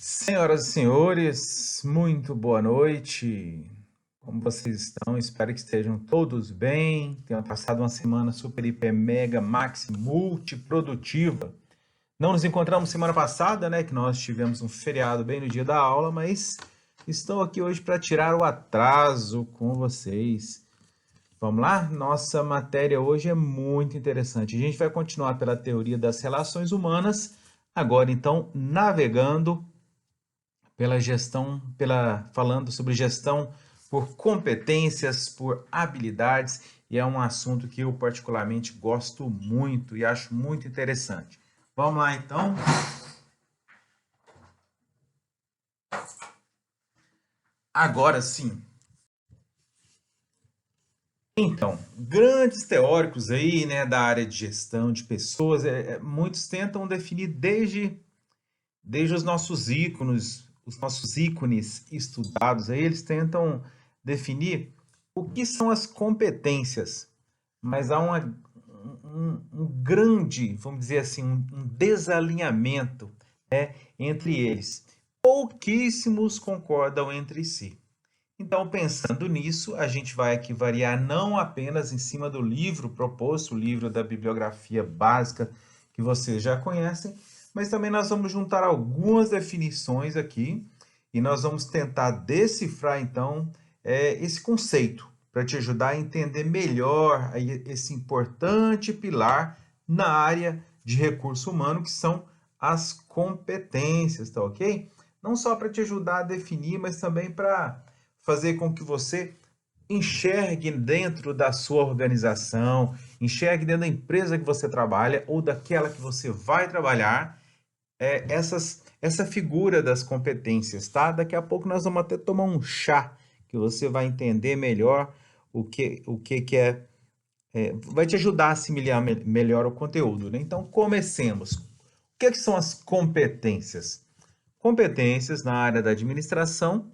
Senhoras e senhores, muito boa noite. Como vocês estão? Espero que estejam todos bem. Tenham passado uma semana super, hiper, mega, maxi, multiprodutiva. Não nos encontramos semana passada, né? Que nós tivemos um feriado bem no dia da aula, mas estou aqui hoje para tirar o atraso com vocês. Vamos lá? Nossa matéria hoje é muito interessante. A gente vai continuar pela teoria das relações humanas, agora então navegando pela gestão, falando sobre gestão por competências, por habilidades, e é um assunto que eu particularmente gosto muito e acho muito interessante. Vamos lá então. Agora sim. Então, grandes teóricos aí, né, da área de gestão de pessoas, muitos tentam definir desde os nossos ícones estudados, aí eles tentam definir o que são as competências, mas há um grande, vamos dizer assim, um desalinhamento, né, entre eles. Pouquíssimos concordam entre si. Então, pensando nisso, a gente vai aqui variar não apenas em cima do livro proposto, o livro da bibliografia básica que vocês já conhecem, mas também nós vamos juntar algumas definições aqui e nós vamos tentar decifrar, então, esse conceito para te ajudar a entender melhor esse importante pilar na área de recurso humano, que são as competências, tá ok? Não só para te ajudar a definir, mas também para fazer com que você enxergue dentro da sua organização, enxergue dentro da empresa que você trabalha ou daquela que você vai trabalhar, essa figura das competências, tá? Daqui a pouco nós vamos até tomar um chá, que você vai entender melhor o que vai te ajudar a assimilar melhor o conteúdo, né? Então, comecemos. O que são as competências? Competências na área da administração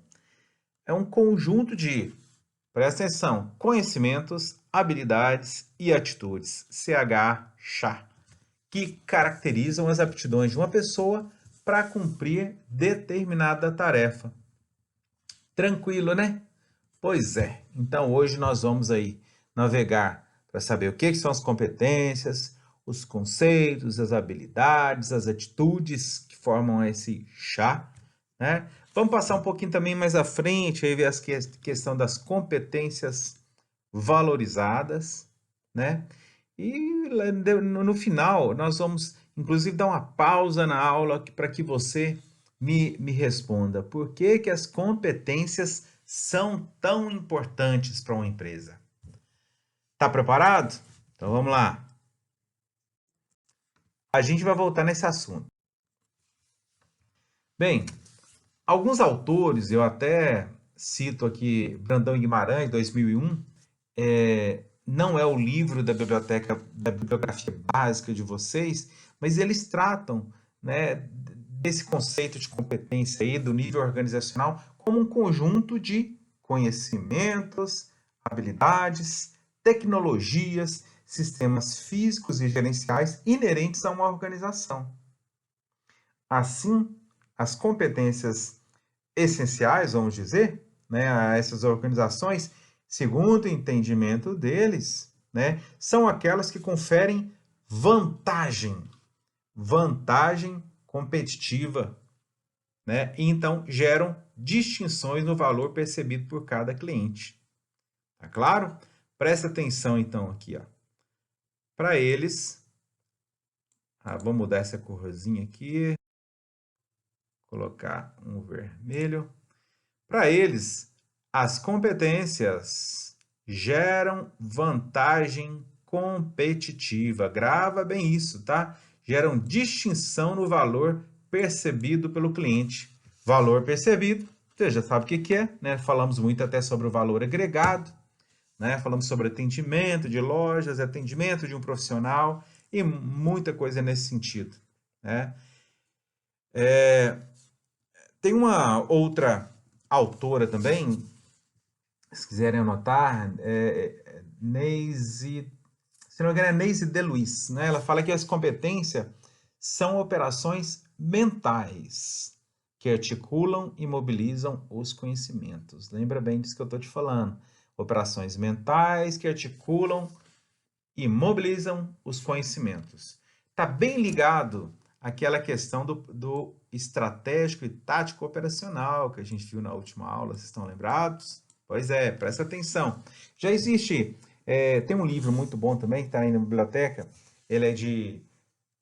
é um conjunto de, presta atenção, conhecimentos, habilidades e atitudes, CH, que caracterizam as aptidões de uma pessoa para cumprir determinada tarefa. Tranquilo, né? Pois é. Então hoje nós vamos aí navegar para saber o que são as competências, os conceitos, as habilidades, as atitudes que formam esse chá, né? Vamos passar um pouquinho também mais à frente, aí ver a questão das competências valorizadas, né? E no final nós vamos, inclusive, dar uma pausa na aula para que você me responda por que as competências são tão importantes para uma empresa. Tá preparado? Então vamos lá. A gente vai voltar nesse assunto. Bem, alguns autores, eu até cito aqui Brandão Guimarães, 2001, não é o livro da bibliografia básica de vocês, mas eles tratam, né, desse conceito de competência aí, do nível organizacional, como um conjunto de conhecimentos, habilidades, tecnologias, sistemas físicos e gerenciais inerentes a uma organização. Assim, as competências essenciais, vamos dizer, né, a essas organizações, segundo o entendimento deles, né, são aquelas que conferem vantagem competitiva, né, e então geram distinções no valor percebido por cada cliente. Tá claro? Presta atenção então aqui, ó. Para eles, vou mudar essa corzinha aqui, colocar um vermelho. Para eles, as competências geram vantagem competitiva. Grava bem isso, tá? Geram distinção no valor percebido pelo cliente. Valor percebido, você já sabe o que é, né? Falamos muito até sobre o valor agregado, né? Falamos sobre atendimento de lojas, atendimento de um profissional e muita coisa nesse sentido, né? Tem uma outra autora também, se quiserem anotar, Neise, se não me engano é Neise DeLuis, né? Ela fala que as competências são operações mentais, que articulam e mobilizam os conhecimentos. Lembra bem disso que eu estou te falando. Operações mentais que articulam e mobilizam os conhecimentos. Está bem ligado àquela questão do estratégico e tático operacional que a gente viu na última aula. Vocês estão lembrados? Pois é, presta atenção. Já existe, tem um livro muito bom também, que está aí na biblioteca. Ele é de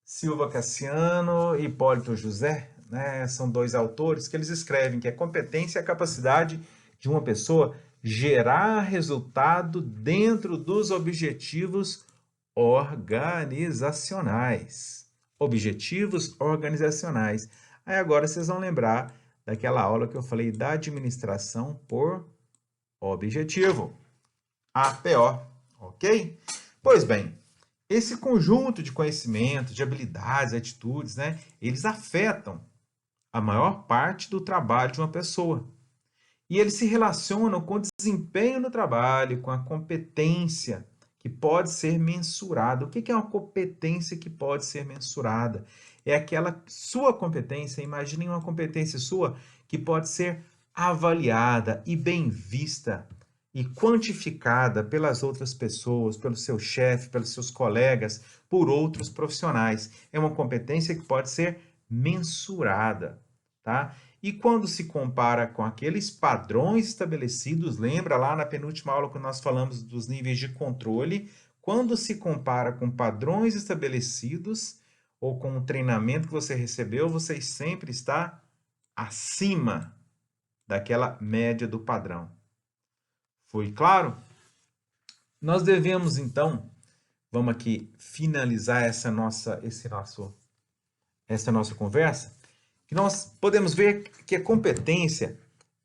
Silva Cassiano e Hipólito José, né? São dois autores que eles escrevem que a competência é a capacidade de uma pessoa gerar resultado dentro dos objetivos organizacionais. Objetivos organizacionais. Aí agora vocês vão lembrar daquela aula que eu falei da administração por objetivo. APO, ok? Pois bem, esse conjunto de conhecimentos, de habilidades, atitudes, né, eles afetam a maior parte do trabalho de uma pessoa. E eles se relacionam com o desempenho no trabalho, com a competência que pode ser mensurada. O que é uma competência que pode ser mensurada? É aquela sua competência, imagine uma competência sua que pode ser avaliada e bem vista e quantificada pelas outras pessoas, pelo seu chefe, pelos seus colegas, por outros profissionais. É uma competência que pode ser mensurada, tá? E quando se compara com aqueles padrões estabelecidos, lembra lá na penúltima aula que nós falamos dos níveis de controle, quando se compara com padrões estabelecidos ou com o treinamento que você recebeu, você sempre está acima daquela média do padrão. Foi claro? Nós devemos, então, vamos aqui finalizar essa nossa conversa, que nós podemos ver que a competência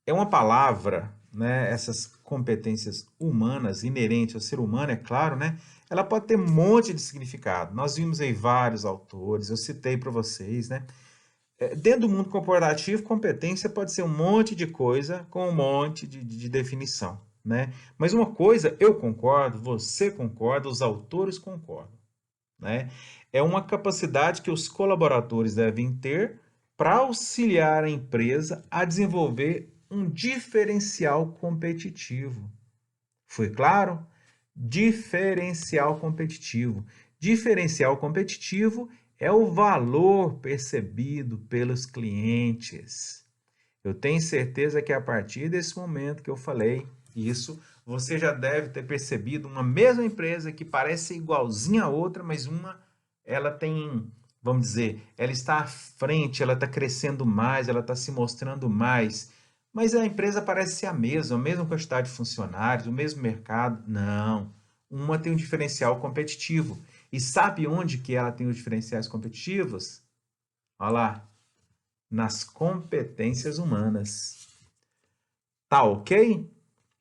é uma palavra, né? Essas competências humanas, inerentes ao ser humano, é claro, né? Ela pode ter um monte de significado. Nós vimos aí vários autores, eu citei para vocês, né? Dentro do mundo corporativo, competência pode ser um monte de coisa com um monte de definição, né? Mas uma coisa, eu concordo, você concorda, os autores concordam, né? É uma capacidade que os colaboradores devem ter para auxiliar a empresa a desenvolver um diferencial competitivo. Foi claro? Diferencial competitivo. Diferencial competitivo é o valor percebido pelos clientes. Eu tenho certeza que a partir desse momento que eu falei isso, você já deve ter percebido uma mesma empresa que parece igualzinha a outra, mas ela tem, vamos dizer, ela está à frente, ela está crescendo mais, ela está se mostrando mais. Mas a empresa parece ser a mesma quantidade de funcionários, o mesmo mercado. Não. Uma tem um diferencial competitivo. E sabe onde que ela tem os diferenciais competitivos? Olha lá, nas competências humanas. Tá ok?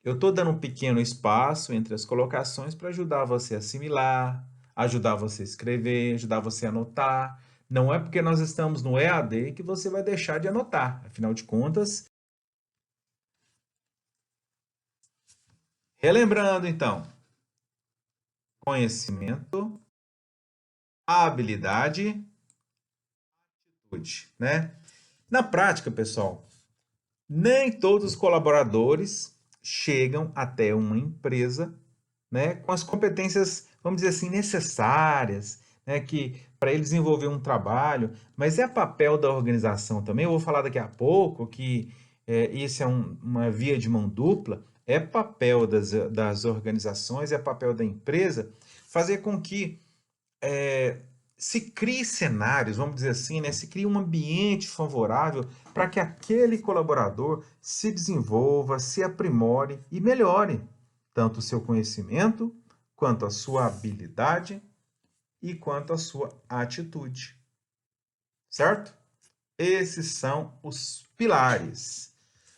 Eu estou dando um pequeno espaço entre as colocações para ajudar você a assimilar, ajudar você a escrever, ajudar você a anotar. Não é porque nós estamos no EAD que você vai deixar de anotar. Afinal de contas, relembrando então, conhecimento, habilidade, atitude, né? Na prática, pessoal, nem todos os colaboradores chegam até uma empresa, né, com as competências, vamos dizer assim, necessárias, né, que para ele desenvolver um trabalho, mas é papel da organização também. Eu vou falar daqui a pouco que isso é uma via de mão dupla. É papel das organizações, é papel da empresa fazer com que se crie cenários, vamos dizer assim, né? Se crie um ambiente favorável para que aquele colaborador se desenvolva, se aprimore e melhore tanto o seu conhecimento, quanto a sua habilidade e quanto a sua atitude. Certo? Esses são os pilares.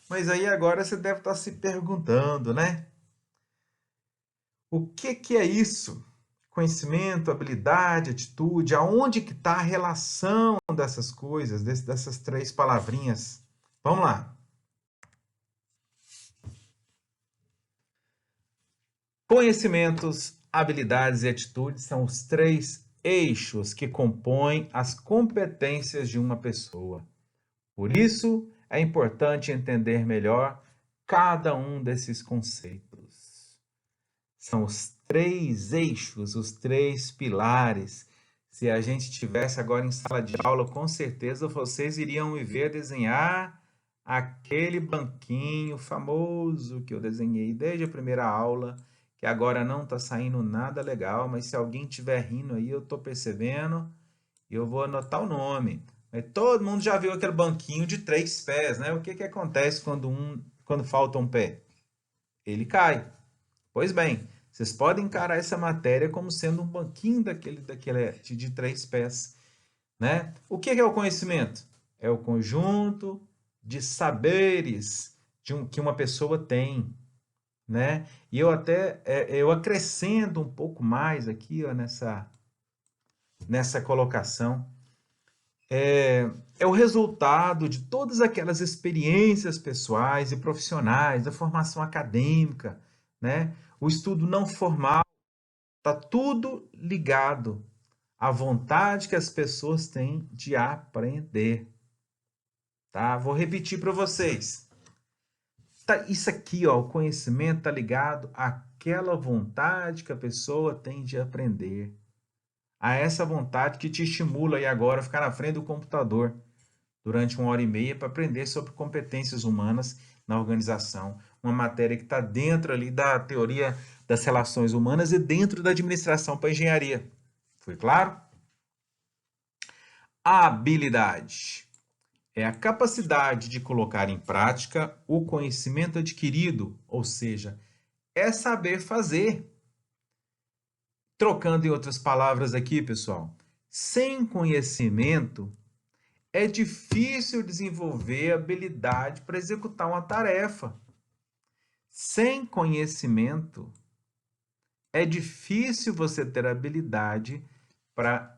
Mas aí agora você deve estar se perguntando, né? O que é isso? Conhecimento, habilidade, atitude, aonde que está a relação dessas coisas, dessas três palavrinhas? Vamos lá. Conhecimentos, habilidades e atitudes são os três eixos que compõem as competências de uma pessoa. Por isso é importante entender melhor cada um desses conceitos. São os 3 eixos, os 3 pilares. Se a gente tivesse agora em sala de aula, com certeza vocês iriam me ver desenhar aquele banquinho famoso que eu desenhei desde a primeira aula, que agora não está saindo nada legal, mas se alguém estiver rindo aí, eu estou percebendo, e eu vou anotar o nome. Mas todo mundo já viu aquele banquinho de 3 pés, né? O que que acontece quando falta um pé? Ele cai. Pois bem, vocês podem encarar essa matéria como sendo um banquinho daquele de 3 pés, né? O que é o conhecimento? É o conjunto de saberes que uma pessoa tem, né? E eu acrescento um pouco mais aqui, ó, nessa colocação. É o resultado de todas aquelas experiências pessoais e profissionais, da formação acadêmica, né? O estudo não formal, está tudo ligado à vontade que as pessoas têm de aprender, tá? Vou repetir para vocês. Isso aqui, ó, o conhecimento está ligado àquela vontade que a pessoa tem de aprender, a essa vontade que te estimula aí agora a ficar na frente do computador durante 1 hora e meia para aprender sobre competências humanas na organização, uma matéria que está dentro ali da teoria das relações humanas e dentro da administração para engenharia. Foi claro? A habilidade é a capacidade de colocar em prática o conhecimento adquirido, ou seja, é saber fazer. Trocando em outras palavras aqui, pessoal, sem conhecimento é difícil desenvolver habilidade para executar uma tarefa. Sem conhecimento é difícil você ter habilidade para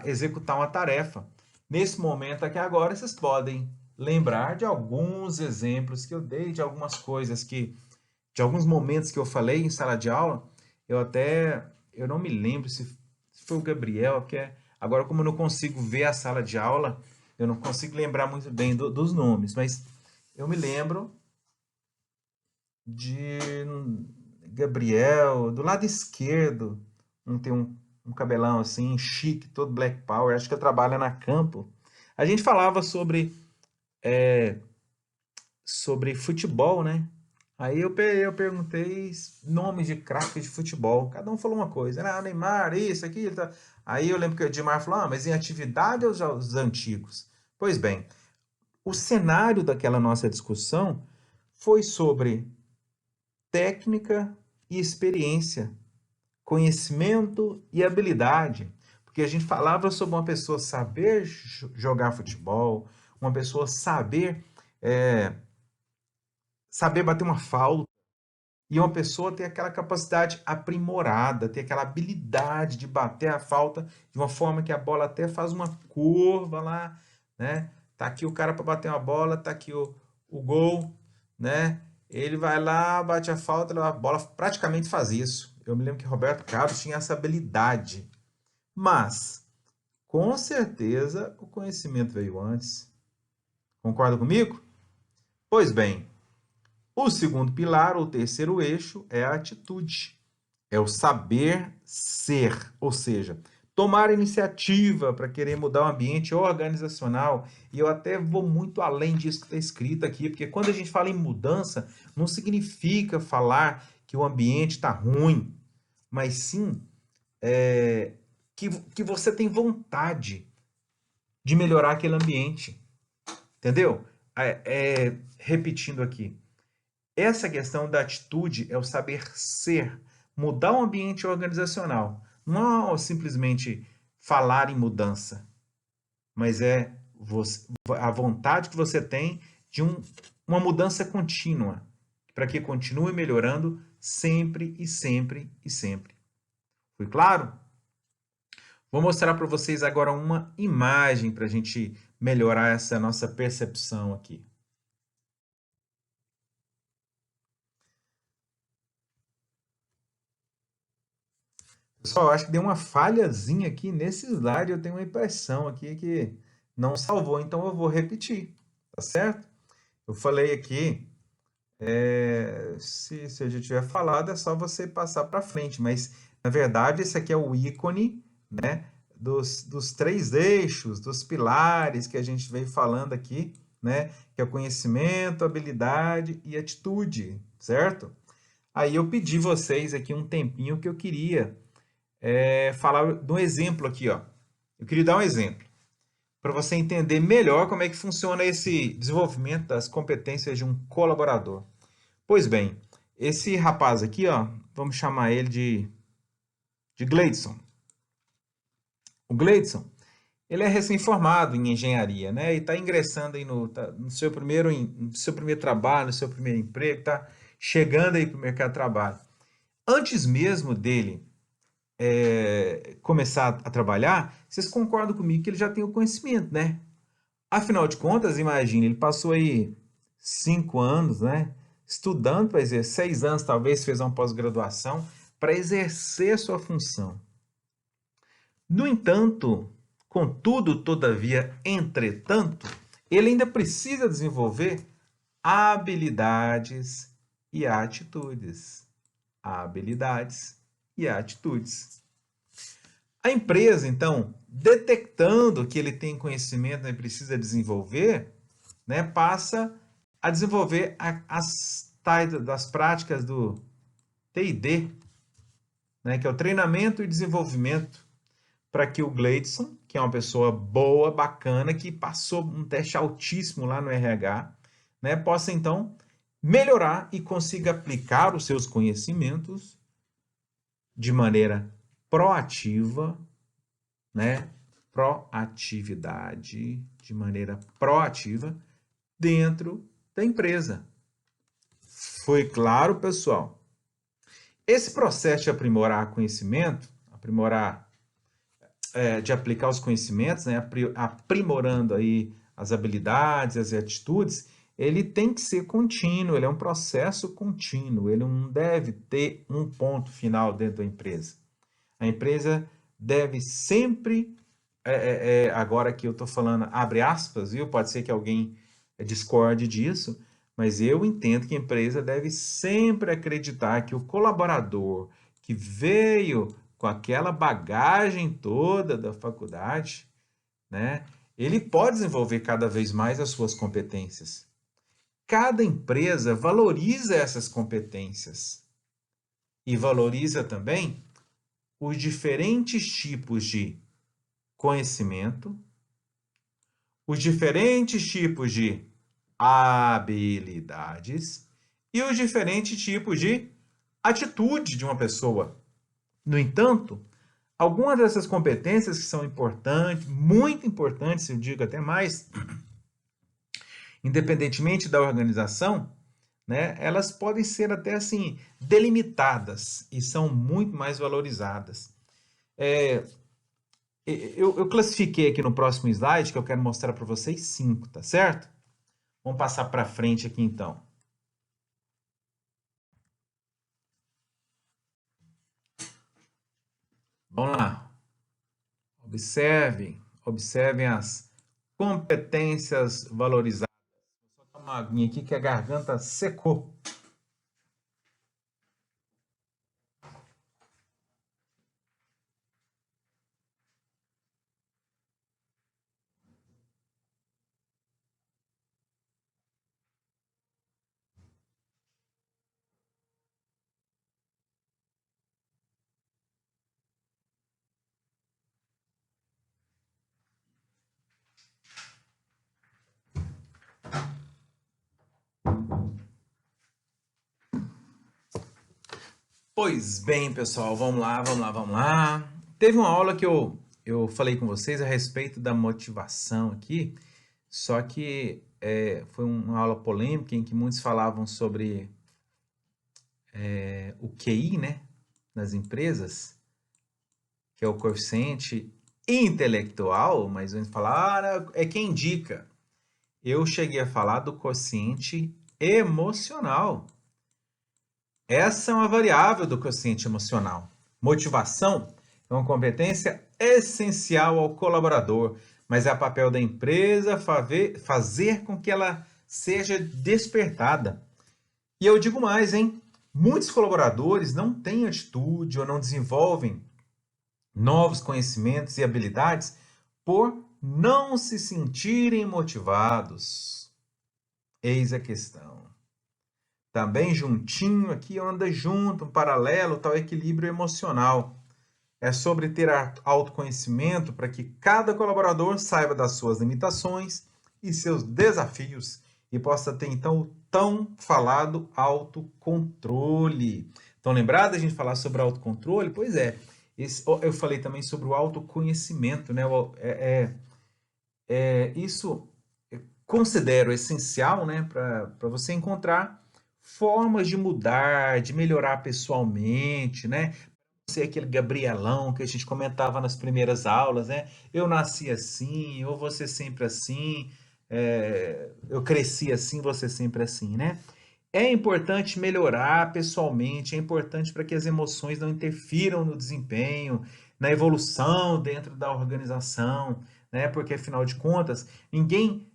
executar uma tarefa. Nesse momento aqui agora, vocês podem lembrar de alguns exemplos que eu dei, de algumas coisas de alguns momentos que eu falei em sala de aula. Eu não me lembro se foi o Gabriel, agora como eu não consigo ver a sala de aula, eu não consigo lembrar muito bem dos nomes, mas eu me lembro de Gabriel, do lado esquerdo, tem um cabelão assim, chique, todo Black Power, acho que ele trabalha na Campo. A gente falava sobre futebol, né? Aí eu perguntei nomes de craques de futebol. Cada um falou uma coisa, né? Neymar, isso, aquilo. Tá. Aí eu lembro que o Edmar falou, mas em atividade ou já os antigos? Pois bem, o cenário daquela nossa discussão foi sobre técnica e experiência, conhecimento e habilidade. Porque a gente falava sobre uma pessoa saber jogar futebol, uma pessoa saber bater uma falta, e uma pessoa ter aquela capacidade aprimorada, ter aquela habilidade de bater a falta de uma forma que a bola até faz uma curva lá, né? Tá aqui o cara para bater uma bola, tá aqui o gol, né? Ele vai lá, bate a falta, a bola praticamente faz isso. Eu me lembro que Roberto Carlos tinha essa habilidade. Mas, com certeza, o conhecimento veio antes. Concorda comigo? Pois bem, o segundo pilar, ou terceiro eixo, é a atitude. É o saber ser, ou seja, tomar iniciativa para querer mudar o ambiente organizacional. E eu até vou muito além disso que está escrito aqui, porque quando a gente fala em mudança, não significa falar que o ambiente está ruim, mas sim que você tem vontade de melhorar aquele ambiente. Entendeu? Repetindo aqui, essa questão da atitude é o saber ser, mudar o ambiente organizacional. Não é simplesmente falar em mudança, mas é a vontade que você tem de uma mudança contínua, para que continue melhorando sempre e sempre e sempre. Foi claro? Vou mostrar para vocês agora uma imagem para a gente melhorar essa nossa percepção aqui. Pessoal, eu acho que deu uma falhazinha aqui nesse slide. Eu tenho uma impressão aqui que não salvou, então eu vou repetir. tá certo? Eu falei aqui, se eu já tiver falado, é só você passar para frente, mas na verdade esse aqui é o ícone, né, dos três eixos, dos pilares que a gente veio falando aqui, né, que é o conhecimento, habilidade e atitude, certo? Aí eu pedi vocês aqui um tempinho que eu queria falar de um exemplo aqui, ó. Eu queria dar um exemplo para você entender melhor como é que funciona esse desenvolvimento das competências de um colaborador. Pois bem, esse rapaz aqui, ó, vamos chamar ele de Gleidson. O Gleidson, ele é recém-formado em engenharia, né? E está ingressando aí no seu primeiro trabalho, no seu primeiro emprego, está chegando aí para o mercado de trabalho. Antes mesmo dele começar a trabalhar, vocês concordam comigo que ele já tem o conhecimento, né? Afinal de contas, imagine, ele passou aí 5 anos, né? Estudando para exercer, 6 anos talvez, fez uma pós-graduação para exercer sua função. No entanto, contudo, todavia, entretanto, ele ainda precisa desenvolver habilidades e atitudes. Habilidades e atitudes. A empresa, então, detectando que ele tem conhecimento e precisa desenvolver, né, passa a desenvolver as tais das práticas do T&D, né, que é o treinamento e desenvolvimento, para que o Gleidson, que é uma pessoa boa, bacana, que passou um teste altíssimo lá no RH, né, possa então melhorar e consiga aplicar os seus conhecimentos de maneira proativa, né? Proatividade, de maneira proativa, dentro da empresa. Foi claro, pessoal? Esse processo de aprimorar conhecimento, de aplicar os conhecimentos, né? Aprimorando aí as habilidades, as atitudes, ele tem que ser contínuo, ele é um processo contínuo, ele não deve ter um ponto final dentro da empresa. A empresa deve sempre agora que eu estou falando, abre aspas, viu? Pode ser que alguém discorde disso, mas eu entendo que a empresa deve sempre acreditar que o colaborador que veio com aquela bagagem toda da faculdade, né? Ele pode desenvolver cada vez mais as suas competências. Cada empresa valoriza essas competências e valoriza também os diferentes tipos de conhecimento, os diferentes tipos de habilidades e os diferentes tipos de atitude de uma pessoa. No entanto, algumas dessas competências que são importantes, muito importantes, eu digo até mais, independentemente da organização, né, elas podem ser até assim delimitadas e são muito mais valorizadas. Eu classifiquei aqui no próximo slide, que eu quero mostrar para vocês 5, tá certo? Vamos passar para frente aqui então. Vamos lá. Observem as competências valorizadas. Vou só tomar uma aguinha aqui que a garganta secou. Pois bem, pessoal, vamos lá. Teve uma aula que eu falei com vocês a respeito da motivação aqui, só que foi uma aula polêmica em que muitos falavam sobre o QI, né, nas empresas, que é o coeficiente intelectual, mas a gente fala, é quem indica. Eu cheguei a falar do quociente emocional. Essa é uma variável do quociente emocional. Motivação é uma competência essencial ao colaborador, mas é papel da empresa fazer com que ela seja despertada. E eu digo mais, hein? Muitos colaboradores não têm atitude ou não desenvolvem novos conhecimentos e habilidades por não se sentirem motivados. Eis a questão. Também juntinho aqui, anda junto, um paralelo, tal equilíbrio emocional. É sobre ter autoconhecimento para que cada colaborador saiba das suas limitações e seus desafios e possa ter, então, o tão falado autocontrole. Estão lembrados da gente falar sobre autocontrole? Pois é. Eu falei também sobre o autoconhecimento, né? Isso eu considero essencial, né, para você encontrar formas de mudar, de melhorar pessoalmente, né? Ser aquele Gabrielão que a gente comentava nas primeiras aulas, né? Eu nasci assim, ou você sempre assim, eu cresci assim, você sempre assim, né? É importante melhorar pessoalmente, é importante para que as emoções não interfiram no desempenho, na evolução dentro da organização, né? Porque afinal de contas, ninguém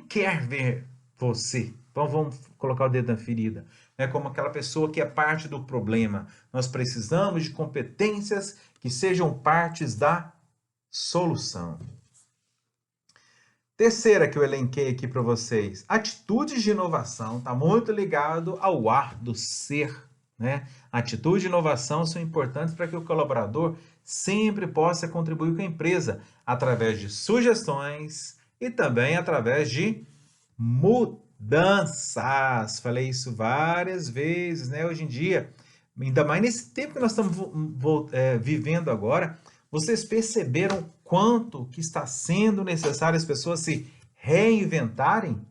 quer ver você. Então vamos colocar o dedo na ferida, né? Como aquela pessoa que é parte do problema. Nós precisamos de competências que sejam partes da solução. Terceira que eu elenquei aqui para vocês, atitudes de inovação, está muito ligado ao ar do ser, né? Atitude e inovação são importantes para que o colaborador sempre possa contribuir com a empresa através de sugestões e também através de mudanças. Falei isso várias vezes, né? Hoje em dia, ainda mais nesse tempo que nós estamos vivendo agora, vocês perceberam quanto que está sendo necessário as pessoas se reinventarem?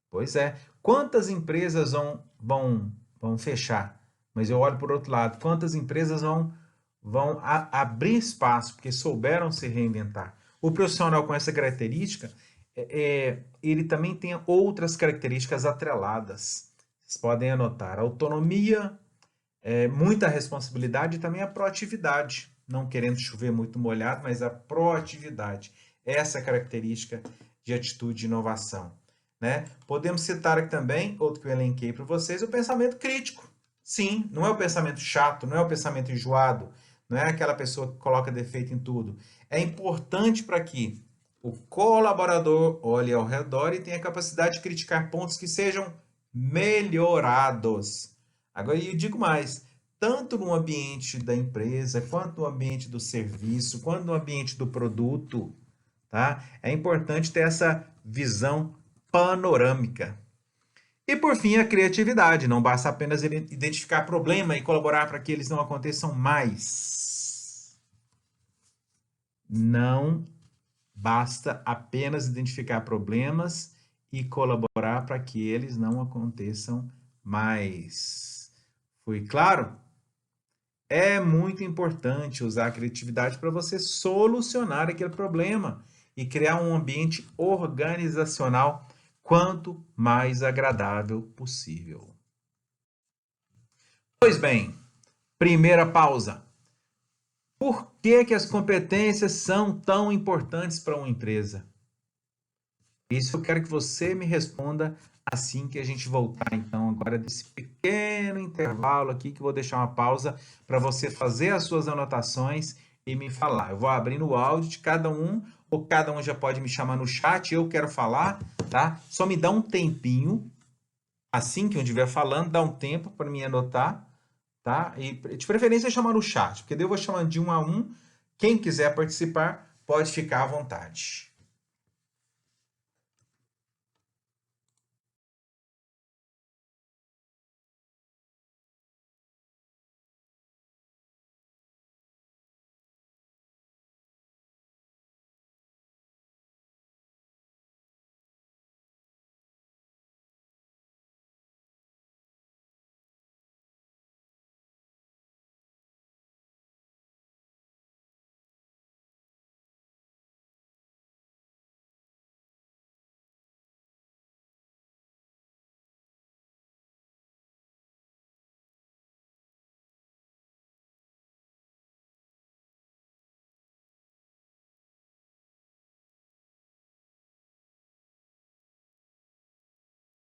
Pois é. Quantas empresas vão fechar? Mas eu olho por outro lado. Quantas empresas vão abrir espaço porque souberam se reinventar? O profissional com essa característica, ele também tem outras características atreladas. Vocês podem anotar. Autonomia, muita responsabilidade e também a proatividade. Não querendo chover muito molhado, mas a proatividade. Essa é a característica de atitude de inovação, né? Podemos citar aqui também, outro que eu elenquei para vocês, o pensamento crítico. Sim, não é o pensamento chato, não é o pensamento enjoado, não é aquela pessoa que coloca defeito em tudo. É importante para que o colaborador olhe ao redor e tenha a capacidade de criticar pontos que sejam melhorados. Agora, eu digo mais, tanto no ambiente da empresa, quanto no ambiente do serviço, quanto no ambiente do produto, tá? É importante ter essa visão panorâmica. E por fim, a criatividade. Não basta apenas identificar problema e colaborar para que eles não aconteçam mais. Não basta apenas identificar problemas e colaborar para que eles não aconteçam mais. Foi claro? É muito importante usar a criatividade para você solucionar aquele problema e criar um ambiente organizacional quanto mais agradável possível. Pois bem, primeira pausa. Por que as competências são tão importantes para uma empresa? Isso eu quero que você me responda assim que a gente voltar, então, agora desse pequeno intervalo aqui, que eu vou deixar uma pausa para você fazer as suas anotações e me falar. Eu vou abrir o áudio de cada um, ou cada um já pode me chamar no chat, eu quero falar, tá? Só me dá um tempinho, assim que eu estiver falando, dá um tempo para me anotar, tá? E de preferência chamar no chat, porque daí eu vou chamando de um a um. Quem quiser participar, pode ficar à vontade.